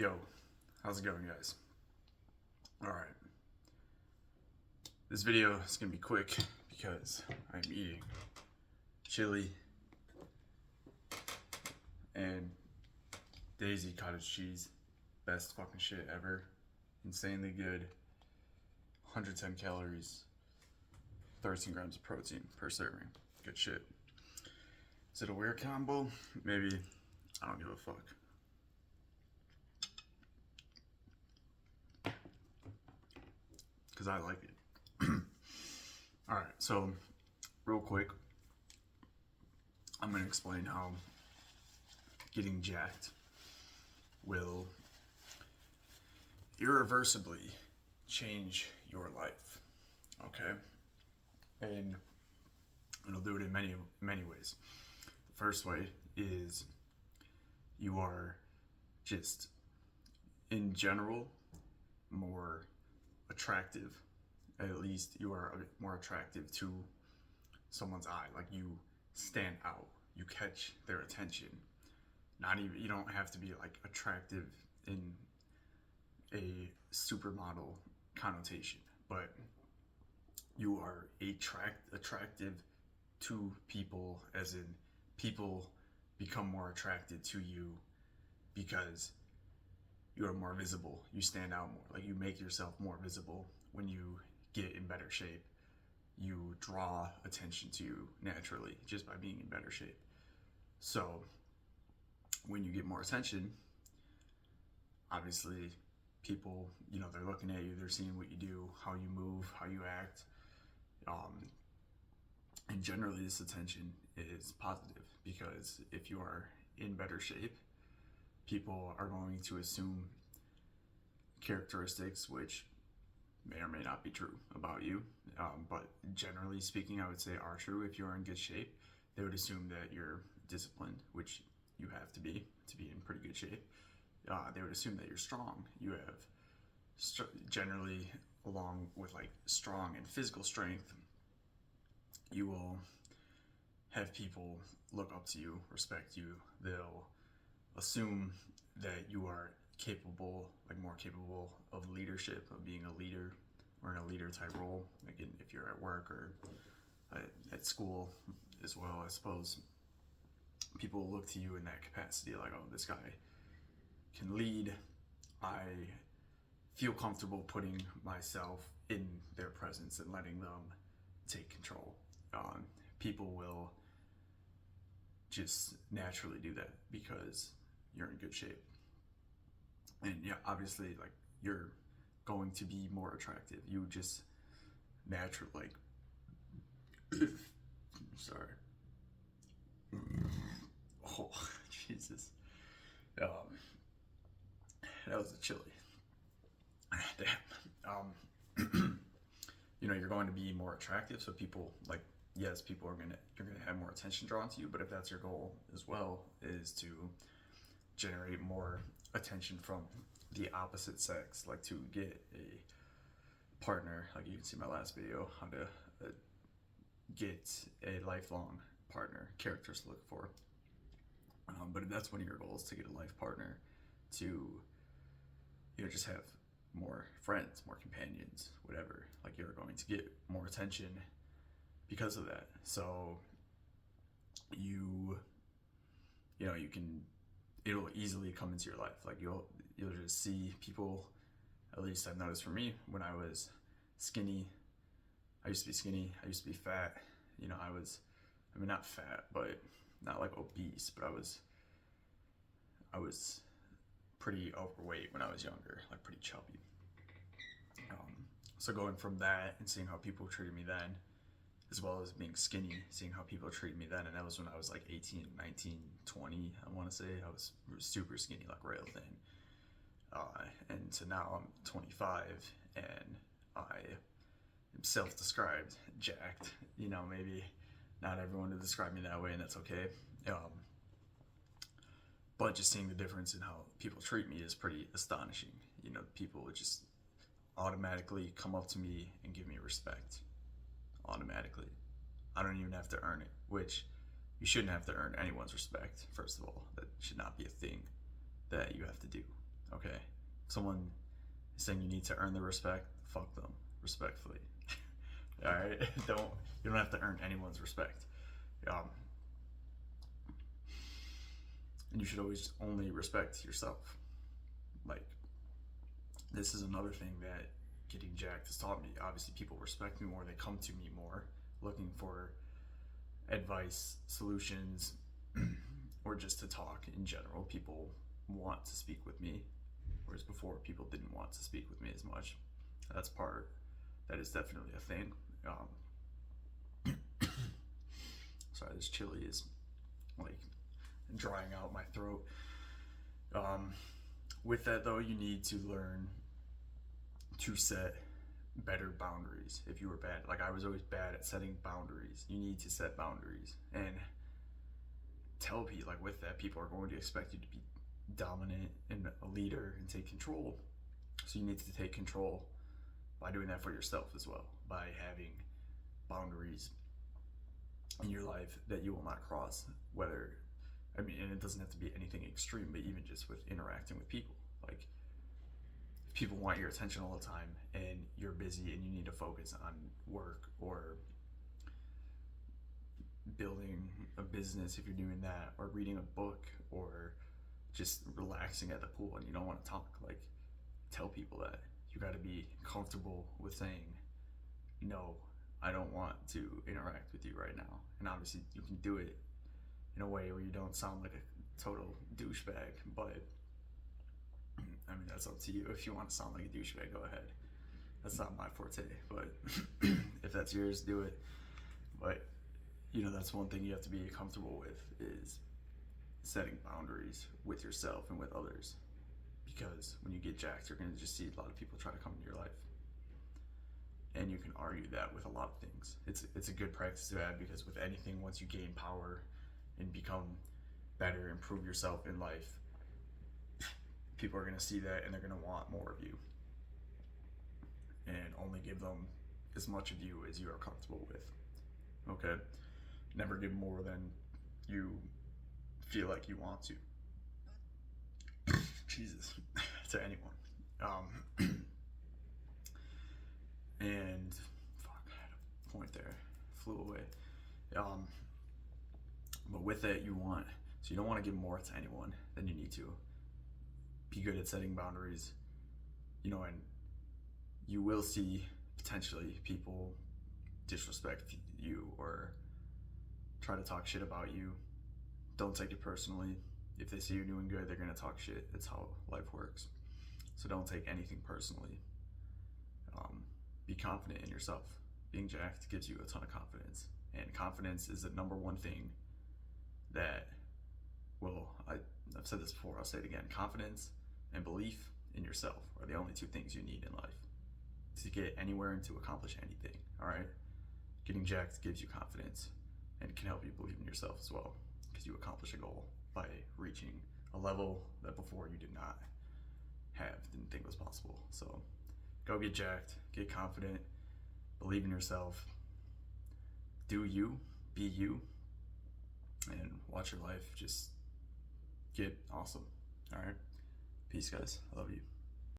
Yo, how's it going, guys? Alright, this video is gonna be quick because I'm eating chili and Daisy cottage cheese. Best fucking shit ever. Insanely good. 110 calories, 13 grams of protein per serving. Good shit. Is it a weird combo? Maybe. I don't give a fuck. Because I like it. Alright, so real quick, I'm going to explain how getting jacked will irreversibly change your life. Okay? And it'll do it in many ways. The first way is you are just, in general, more attractive. At least you are more attractive to someone's eye. Like, you stand out, you catch their attention. Not even, you don't have to be like attractive in a supermodel connotation, but you are attractive to people, as in people become more attracted to you because you are more visible. You stand out more. Like, you make yourself more visible when you get in better shape. You draw attention to you naturally just by being in better shape. So when you get more attention, obviously people, they're looking at you, they're seeing what you do, how you move, how you act. And generally this attention is positive because if you are in better shape, people are going to assume characteristics which may or may not be true about you, but generally speaking, I would say are true. If you're in good shape, they would assume that you're disciplined, which you have to be in pretty good shape. They would assume that you're strong. You have generally, along with like strong and physical strength, you will have people look up to you, respect you. They'll assume that you are capable, like more capable of leadership, of being a leader or in a leader type role. Again, if you're at work or at school as well, I suppose people look to you in that capacity, like, oh, this guy can lead. I feel comfortable putting myself in their presence and letting them take control. People will just naturally do that because you're in good shape. And yeah, obviously, like, you're going to be more attractive. You just naturally, like, sorry. Oh, Jesus. That was a chili. Damn. You're going to be more attractive, so people, like, yes, you're gonna have more attention drawn to you, but if that's your goal as well, is to generate more attention from the opposite sex, like to get a partner, like you can see my last video, how to get a lifelong partner, characters to look for. But if that's one of your goals, to get a life partner, to just have more friends, more companions, whatever, like, you're going to get more attention because of that. So it'll easily come into your life. Like, you'll just see people, at least I've noticed for me, when I was skinny, I used to be skinny, I used to be fat, not fat, but not like obese, but I was pretty overweight when I was younger, like pretty chubby. So going from that and seeing how people treated me then, as well as being skinny, seeing how people treated me then, and that was when I was like 18, 19, 20, I want to say. I was super skinny, like rail thin. And so now I'm 25, and I am self-described jacked. Maybe not everyone would describe me that way, and that's okay. But just seeing the difference in how people treat me is pretty astonishing. People would just automatically come up to me and give me respect. Automatically. I don't even have to earn it, which you shouldn't have to earn anyone's respect, first of all. That should not be a thing that you have to do. Okay, someone is saying you need to earn the respect. Fuck them, respectfully. All right, you don't have to earn anyone's respect. Um, and you should always only respect yourself. Like, this is another thing that getting jacked has taught me. Obviously, people respect me more. They come to me more, looking for advice, solutions, or just to talk in general. People want to speak with me, whereas before people didn't want to speak with me as much. That is definitely a thing. Sorry, this chili is like drying out my throat. With that though, you need to learn to set better boundaries. If you were bad, like I was always bad at setting boundaries, you need to set boundaries and tell people, like with that, people are going to expect you to be dominant and a leader and take control. So you need to take control by doing that for yourself as well, by having boundaries in your life that you will not cross. And it doesn't have to be anything extreme, but even just with interacting with people. Like, if people want your attention all the time and you're busy and you need to focus on work or building a business, if you're doing that, or reading a book, or just relaxing at the pool and you don't want to talk, like, tell people that. You got to be comfortable with saying, no, I don't want to interact with you right now. And obviously you can do it in a way where you don't sound like a total douchebag, but I mean, that's up to you. If you want to sound like a douchebag, go ahead. That's not my forte, but if that's yours, do it. But that's one thing you have to be comfortable with, is setting boundaries with yourself and with others. Because when you get jacked, you're going to just see a lot of people try to come into your life. And you can argue that with a lot of things. It's a good practice to have, because with anything, once you gain power and become better, improve yourself in life, people are going to see that and they're going to want more of you. And only give them as much of you as you are comfortable with. Okay? Never give more than you feel like you want to. Jesus. To anyone. And fuck, I had a point there. Flew away. But with it, you don't want to give more to anyone than you need to. Be good at setting boundaries, and you will see potentially people disrespect you or try to talk shit about you. Don't take it personally. If they see you're doing good, they're gonna talk shit. It's how life works. So don't take anything personally. Be confident in yourself. Being jacked gives you a ton of confidence, and confidence is the number one thing that I've said this before, I'll say it again. Confidence and belief in yourself are the only two things you need in life to get anywhere and to accomplish anything. All right, getting jacked gives you confidence and can help you believe in yourself as well, because you accomplish a goal by reaching a level that before you didn't think was possible. So go get jacked, get confident, believe in yourself, do you, be you, and watch your life just get awesome. All right, peace, guys. I love you.